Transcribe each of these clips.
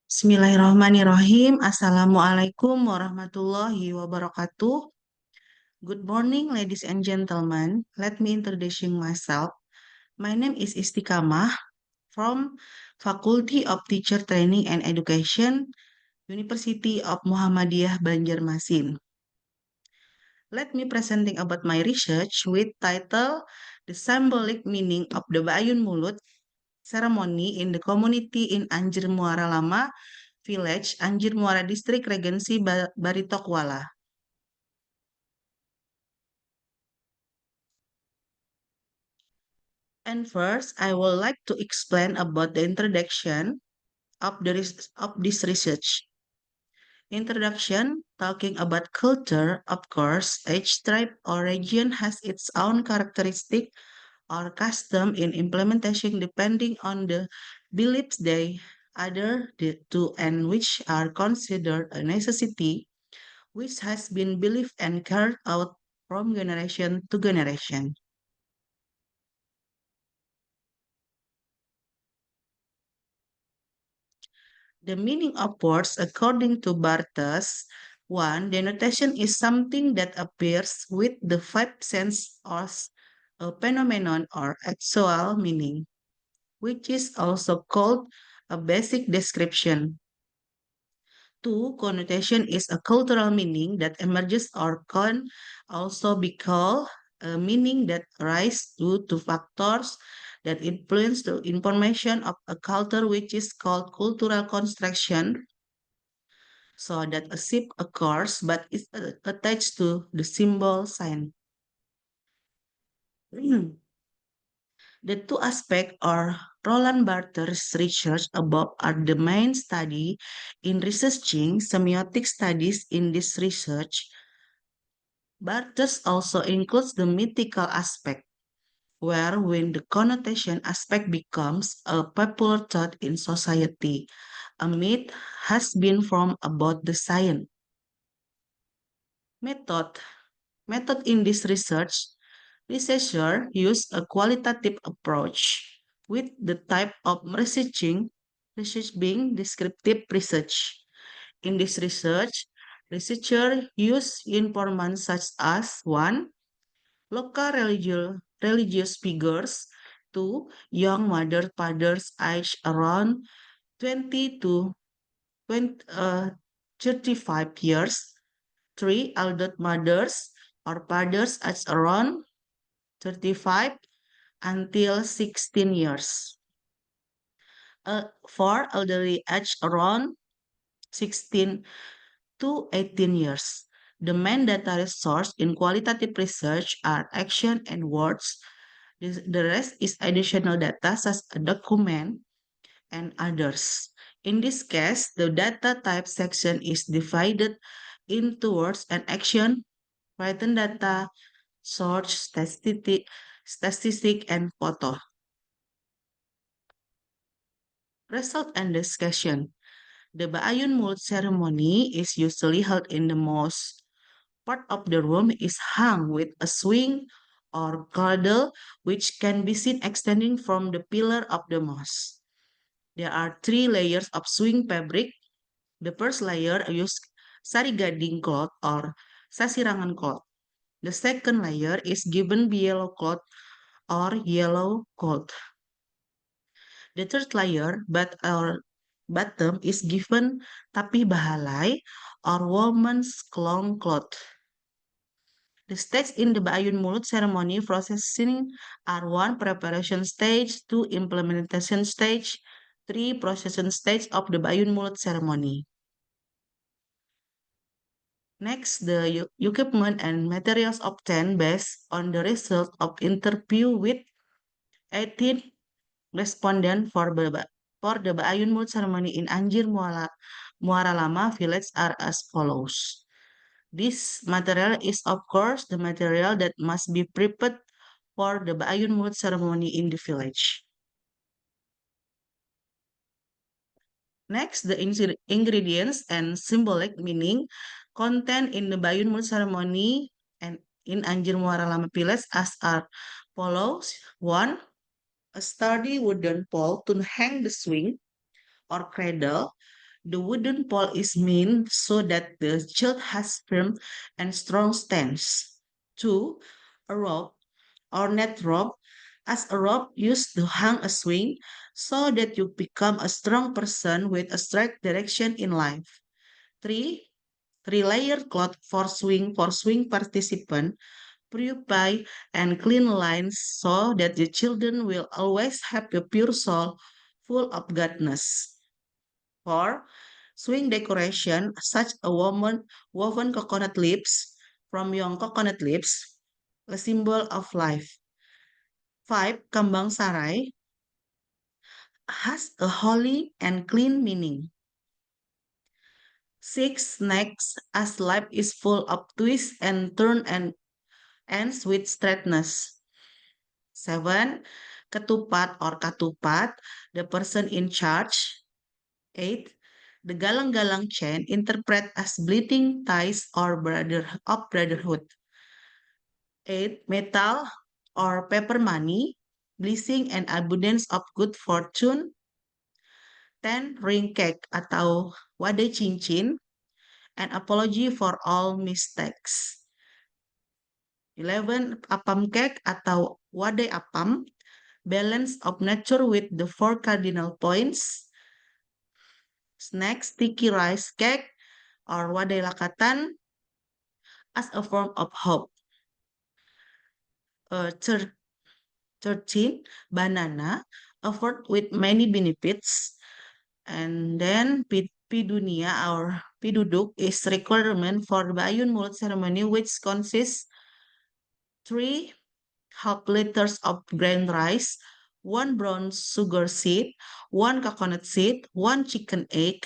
Bismillahirrahmanirrahim. Assalamualaikum warahmatullahi wabarakatuh. Good morning, ladies and gentlemen. Let me introduce myself. My name is Istiqamah from Faculty of Teacher Training and Education, University of Muhammadiyah Banjarmasin. Let me presenting about my research with title The Symbolic Meaning of the Bayun Mulut Ceremony in the Community in Anjir Muara Lama Village, Anjir Muara District, Regency Baritokwala. And first, I would like to explain about the introduction of this research. Introduction, talking about culture, of course, each tribe or region has its own characteristic or custom in implementation depending on the beliefs they adhere to and which are considered a necessity, which has been believed and carried out from generation to generation. The meaning of words according to Barthes, one, denotation is something that appears with the five senses as a phenomenon or actual meaning, which is also called a basic description. Two, connotation is a cultural meaning that emerges or can also be called a meaning that arises due to factors that influence the information of a culture, which is called cultural construction, so that a shift occurs but is attached to the symbol sign. The two aspects are Roland Barthes' research above are the main study in researching semiotic studies. In this research, Barthes also includes the mythical aspect, where when the connotation aspect becomes a popular thought in society, a myth has been formed about the science. Method. Method in this research, researchers use a qualitative approach with the type of research being descriptive research. In this research, researchers use informants such as one, local religious figures, two, young mother fathers aged around 20 to 20, 35 years, three, adult mothers or fathers aged around 35 until 16 years. For elderly aged around 16 to 18 years. The main data source in qualitative research are action and words. The rest is additional data such as a document and others. In this case, the data type section is divided into words and action, written data, source, statistic, and photo. Result and discussion. The Baayun Mulut ceremony is usually held in the mosque. Part of the room is hung with a swing or cradle which can be seen extending from the pillar of the mosque. There are three layers of swing fabric. The first layer uses sari-gading cloth or sasirangan cloth. The second layer is given yellow cloth or yellow cloth. The third layer, but our bottom is given tapi bahalai or woman's long cloth. The steps in the Bayun Mulut ceremony processing are one, preparation stage, two, implementation stage, three, procession stage of the Bayun Mulut ceremony. Next, the equipment and materials obtained based on the result of interview with 18 respondents for the Bayun Mulut ceremony in Anjir Muara Lama village are as follows. This material is, of course, the material that must be prepared for the Bayun Mulut ceremony in the village. Next, the ingredients and symbolic meaning contained in the Bayun Mulut ceremony and in Anjir Muara Lama village as are follows. One, a sturdy wooden pole to hang the swing or cradle. The wooden pole is meant so that the child has firm and strong stance. Two, a rope or net rope, as a rope used to hang a swing so that you become a strong person with a straight direction in life. Three, three-layer cloth for swing participant, purify and clean lines so that the children will always have a pure soul full of godness. Four, swing decoration such a woven coconut leaves from young coconut leaves, a symbol of life. Five, kambang sarai has a holy and clean meaning. Six, next, as life is full of twists and turn and ends with straightness. Seven, ketupat or katupat, the person in charge. Eight, the galang-galang chain interpret as bleeding ties or brotherhood. Eight, metal or paper money, blessing and abundance of good fortune. 10, ring cake atau wadai cincin, an apology for all mistakes. 11, apam cake atau wadai apam, balance of nature with the four cardinal points. Snack, sticky rice cake or wadai lakatan as a form of hope. 13, banana, a fruit with many benefits. And then pidunia or piduduk is requirement for the Bayun Mulut ceremony, which consists 3 half liters of grain rice, 1 brown sugar seed, 1 coconut seed, 1 chicken egg,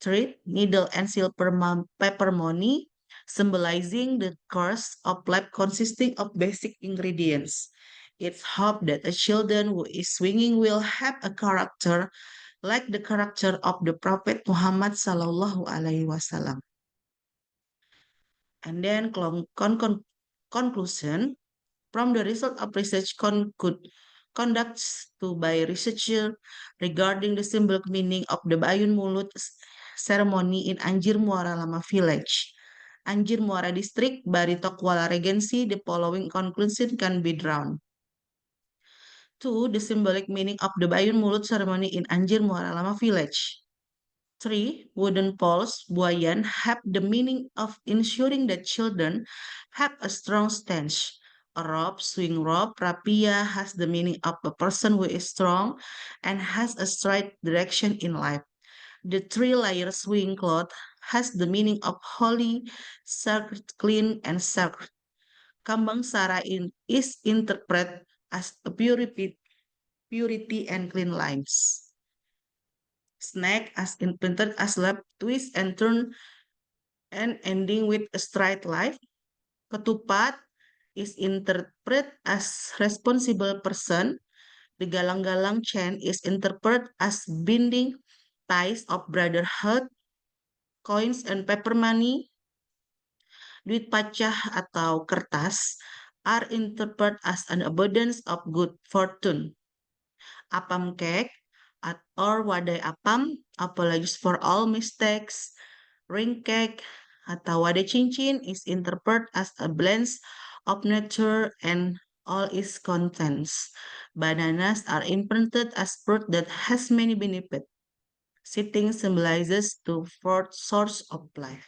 3 needle and silver pepperoni, symbolizing the course of life consisting of basic ingredients. It's hoped that a children who is swinging will have a character like the character of the Prophet Muhammad Sallallahu Alaihi Wasallam. And then conclusion from the result of research conducts to by researcher regarding the symbolic meaning of the Bayun Mulut ceremony in Anjir Muara Lama Village, Anjir Muara District, Barito Kuala Regency, the following conclusion can be drawn. 2. The symbolic meaning of the Bayun Mulut ceremony in Anjir Muara Lama Village. 3. Wooden poles, buayan, have the meaning of ensuring that children have a strong stance. A rope, swing rope, rapia has the meaning of a person who is strong and has a straight direction in life. The three-layer swing cloth has the meaning of holy, sacred, clean, and sacred. Kambang Sara is interpreted as a purity and clean lines. Snack as invented as lap twist and turn and ending with a straight life. Ketupat is interpreted as responsible person. The galang-galang chain is interpreted as binding ties of brotherhood. Coins and paper money, duit pacah atau kertas, are interpreted as an abundance of good fortune. Apam cake or wadai apam, apologies for all mistakes. Ring cake atau wadai cincin is interpreted as a blend of nature and all its contents. Bananas are imprinted as fruit that has many benefits. Sitting symbolizes the fourth source of life.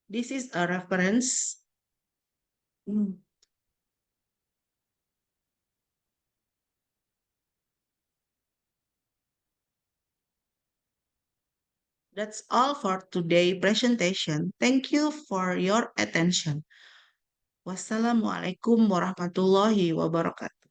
This is a reference. Mm. That's all for today presentation. Thank you for your attention. Wassalamualaikum warahmatullahi wabarakatuh.